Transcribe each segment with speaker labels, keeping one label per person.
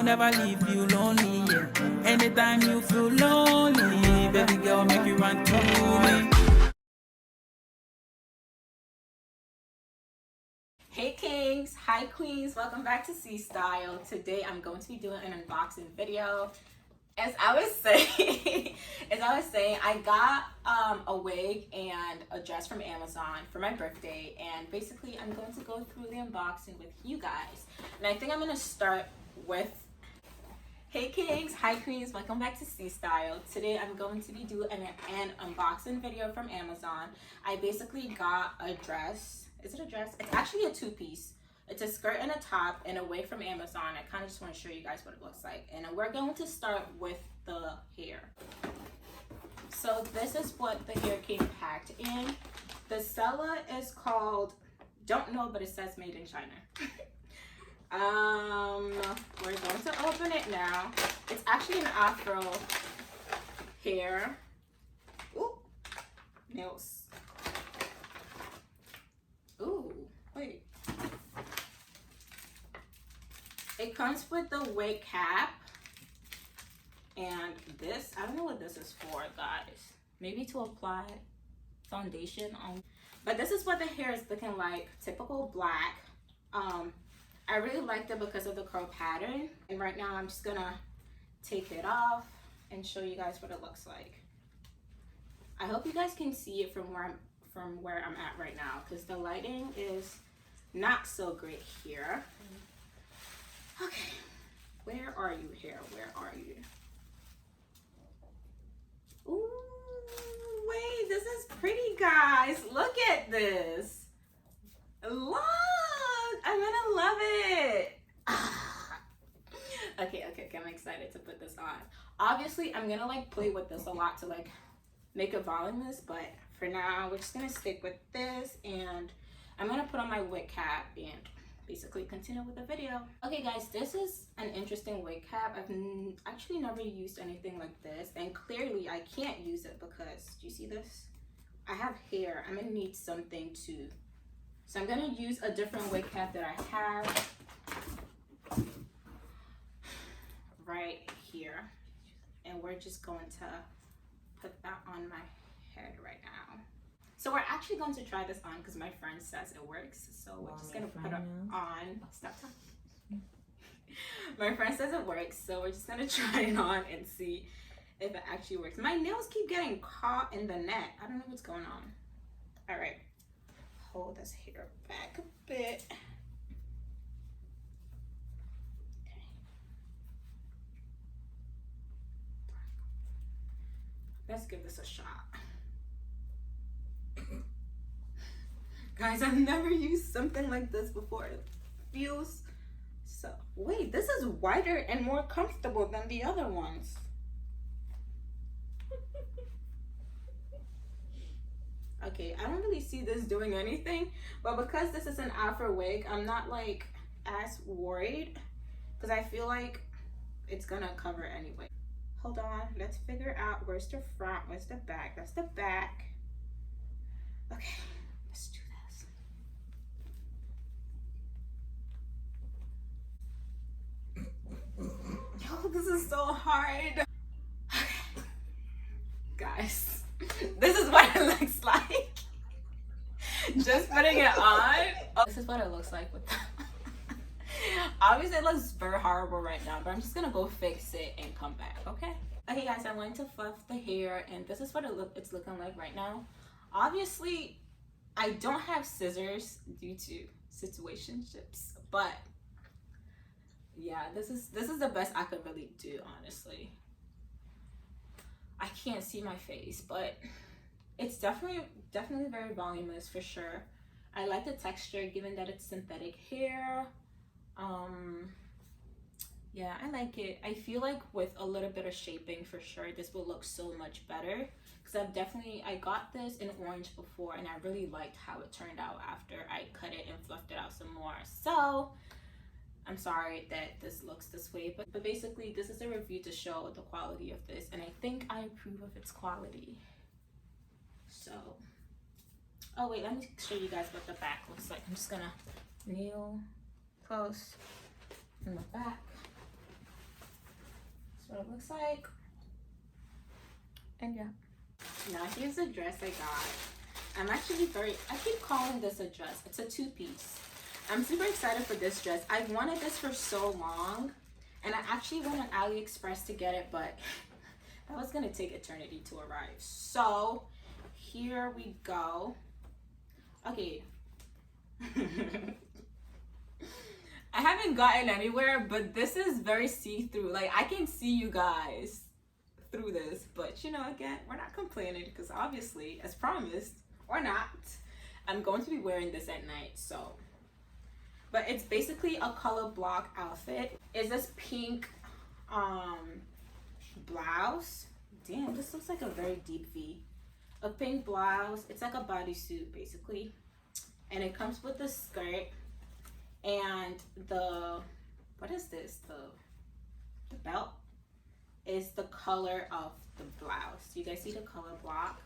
Speaker 1: never leave you lonely, yeah. Anytime you feel lonely, baby girl, make you run to me.
Speaker 2: Hey kings, hi queens, welcome back to C Style. Today I'm going to be doing an unboxing video. As I was saying, I got a wig and a dress from Amazon for my birthday, and basically I'm going to go through the unboxing with you guys. And I think I'm gonna start with, hey kings, hi queens, welcome back to C Style. Today I'm going to be doing an unboxing video from Amazon. I basically got a dress. Is it a dress? It's actually a two-piece. It's a skirt and a top and a wig from Amazon. I kind of just want to show you guys what it looks like. And we're going to start with the hair. So this is what the hair came packed in. The seller is called, don't know, but it says made in China. We're going to open it now. It's actually an afro hair. Ooh, nails. Ooh, wait. It comes with the wig cap. And this, I don't know what this is for, guys. Maybe to apply foundation on. But this is what the hair is looking like. Typical black. I really liked it because of the curl pattern. And right now I'm just gonna take it off and show you guys what it looks like. I hope you guys can see it from where I'm at right now, because the lighting is not so great here. Okay, where are you, hair? Where are you? Ooh, wait, this is pretty, guys. Look at this. Look, I'm gonna love it. Okay, I'm excited to put this on. Obviously, I'm gonna like play with this a lot to like make it voluminous, but for now, we're just gonna stick with this, and I'm gonna put on my wig cap and basically continue with the video. Okay guys, this is an interesting wig cap. I've actually never used anything like this, and clearly I can't use it because, do you see this? I have hair. I'm gonna need something to, so I'm gonna use a different wig cap that I have right here, and we're just going to put that on my head right now. So we're actually going to try this on because my friend says it works. So we're just gonna put it on. Stop talking. My friend says it works, so we're just gonna try it on and see if it actually works. My nails keep getting caught in the net. I don't know what's going on. All right, hold this hair back a bit. Okay. Let's give this a shot. Guys, I've never used something like this before. It feels so, wait, this is wider and more comfortable than the other ones. Okay, I don't really see this doing anything, but because this is an afro wig, I'm not like as worried because I feel like it's gonna cover anyway. Hold on, let's figure out where's the front, where's the back. That's the back. Okay, let's do this. Oh, this is so hard. Guys, this is what it looks like. Just putting it on. Oh, this is what it looks like with that. Obviously it looks very horrible right now, but I'm just gonna go fix it and come back, okay? Okay guys, I'm going to fluff the hair, and this is what it's looking like right now. Obviously, I don't have scissors due to situationships, but yeah, this is the best I could really do, honestly. I can't see my face, but it's definitely very voluminous for sure. I like the texture given that it's synthetic hair. Yeah, I like it. I feel like with a little bit of shaping for sure, this will look so much better, because I got this in orange before, and I really liked how it turned out after I cut it and fluffed it out some more. So I'm sorry that this looks this way, but basically this is a review to show the quality of this, and I think I approve of its quality. So, oh wait, let me show you guys what the back looks like. I'm just gonna kneel close in the back. what it looks like. And yeah. Now here's the dress I got. I'm actually I keep calling this a dress. It's a two-piece. I'm super excited for this dress. I've wanted this for so long, and I actually went on AliExpress to get it, but that was gonna take eternity to arrive. So here we go. Okay. I haven't gotten anywhere, but this is very see-through. Like, I can see you guys through this, but you know, again, we're not complaining because obviously, as promised or not, I'm going to be wearing this at night. So, but it's basically a color block outfit. It's this pink blouse. Damn, this looks like a very deep V. A pink blouse. It's like a bodysuit basically, and it comes with the skirt and the, what is this, the belt is the color of the blouse. You guys see the color block?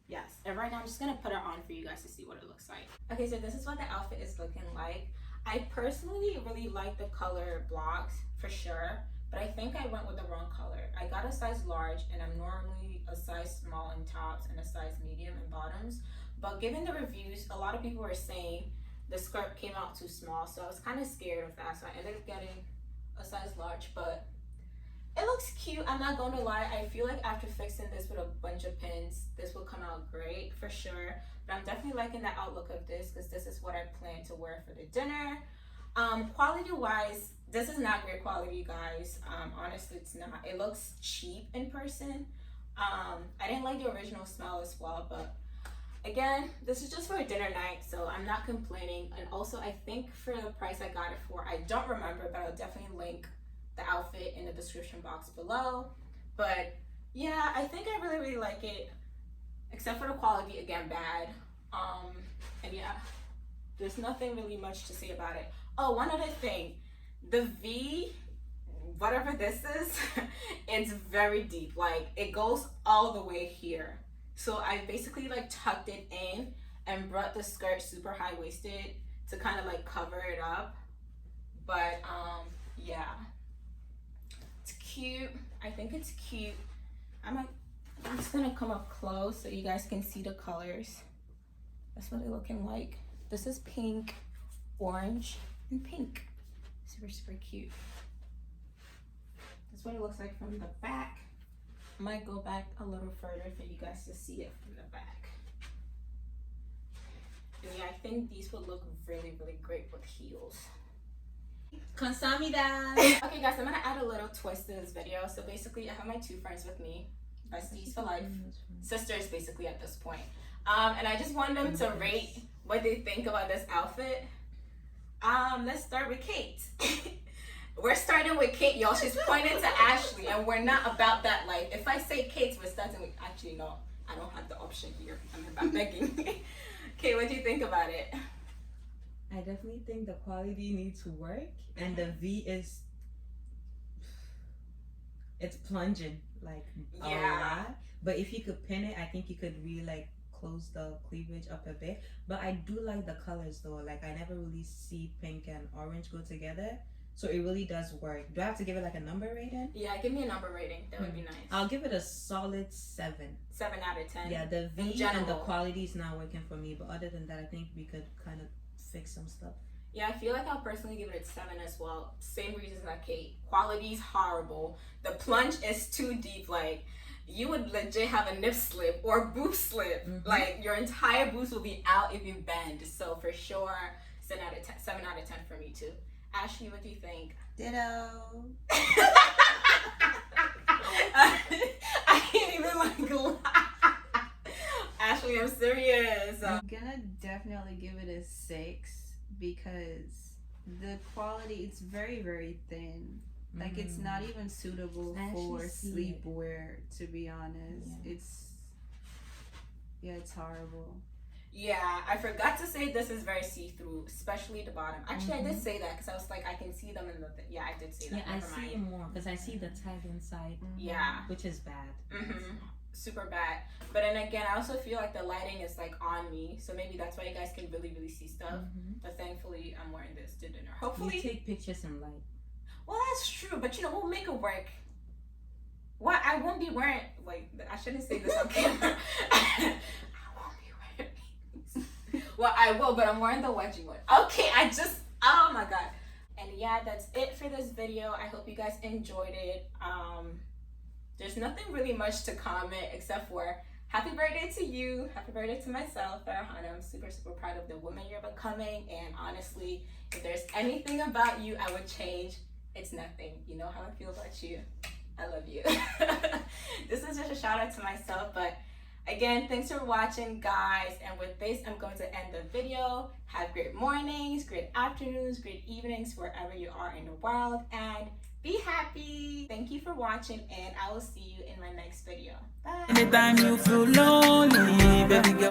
Speaker 2: Yes. And right now I'm just gonna put it on for you guys to see what it looks like. Okay, so this is what the outfit is looking like. I personally really like the color blocks for sure, but I think I went with the wrong color. I got a size large, and I'm normally a size small in tops and a size medium in bottoms. But given the reviews, a lot of people were saying the skirt came out too small, so I was kind of scared of that. So I ended up getting a size large, but it looks cute. I'm not going to lie. I feel like after fixing this with a bunch of pins, this will come out great for sure. But I'm definitely liking the outlook of this because this is what I plan to wear for the dinner. Quality wise, this is not great quality, you guys. Honestly, it's not. It looks cheap in person. I didn't like the original smell as well, but again, this is just for a dinner night, so I'm not complaining. And also, I think for the price I got it for, I don't remember, but I'll definitely link the outfit in the description box below. But yeah, I think I really like it, except for the quality, again, bad. And yeah, there's nothing really much to say about it. Oh, one other thing, the V, whatever this is, it's very deep. Like, it goes all the way here. So I basically like tucked it in and brought the skirt super high-waisted to kind of like cover it up. But yeah, it's cute. I think it's cute. I'm just gonna come up close so you guys can see the colors. That's what they're looking like. This is pink, orange, and pink. Super cute. That's what it looks like from the back. I might go back a little further for you guys to see it from the back. And yeah, I think these would look really great with heels. Consamida. Okay guys, I'm gonna add a little twist to this video. So basically I have my two friends with me, besties for life, sisters basically at this point. And I just want them to rate what they think about this outfit. Let's start with Kate. We're starting with Kate, y'all. She's pointing to Ashley, and we're not about that life. If I say Kate, we're starting with, actually no, I don't have the option here. I'm begging. Kate, what do you think about it?
Speaker 3: I definitely think the quality needs to work, and the V is, it's plunging like a lot. But if you could pin it, I think you could really like close the cleavage up a bit. But I do like the colors though. Like, I never really see pink and orange go together. So it really does work. Do I have to give it like a number rating?
Speaker 2: Yeah, give me a number rating. That would be nice.
Speaker 3: I'll give it a solid 7.
Speaker 2: 7 out of 10.
Speaker 3: Yeah, the V and the quality is not working for me. But other than that, I think we could kind of fix some stuff.
Speaker 2: Yeah, I feel like I'll personally give it a 7 as well. Same reasons like Kate. Quality's horrible. The plunge is too deep. Like, you would legit have a nip slip or boob slip. Like, your entire boobs will be out if you bend. So for sure, 7 out of 10 for me too. Ashley, what do you think?
Speaker 4: Ditto.
Speaker 2: I can't even like laugh. Ashley, I'm serious.
Speaker 4: I'm gonna definitely give it a 6 because the quality, it's very thin. Like, it's not even suitable for sleepwear, to be honest. Yeah. It's horrible.
Speaker 2: Yeah, I forgot to say this is very see-through, especially the bottom. Actually, I did say that because I was like, I can see them in the... Yeah, I did say that.
Speaker 3: Yeah, I see it more because I see the tag inside.
Speaker 2: Yeah.
Speaker 3: Which is bad.
Speaker 2: Super bad. But then again, I also feel like the lighting is like on me. So maybe that's why you guys can really see stuff. But thankfully, I'm wearing this to dinner. Hopefully...
Speaker 3: You take pictures in light.
Speaker 2: Well, that's true. But you know, we'll make it work. What? I won't be wearing. Wait, I shouldn't say this on camera. I won't be wearing panties. Well, I will, but I'm wearing the wedgie one. Okay, oh my god. And yeah, that's it for this video. I hope you guys enjoyed it. There's nothing really much to comment except for happy birthday to you, happy birthday to myself, Farhana. I'm super, super proud of the woman you're becoming. And honestly, if there's anything about you I would change, it's nothing. You know how I feel about you. I love you. This is just a shout out to myself, but again, thanks for watching, guys. And with this, I'm going to end the video. Have great mornings, great afternoons, great evenings, wherever you are in the world, and be happy. Thank you for watching, and I will see you in my next video. Bye.
Speaker 1: Anytime you feel lonely, baby girl.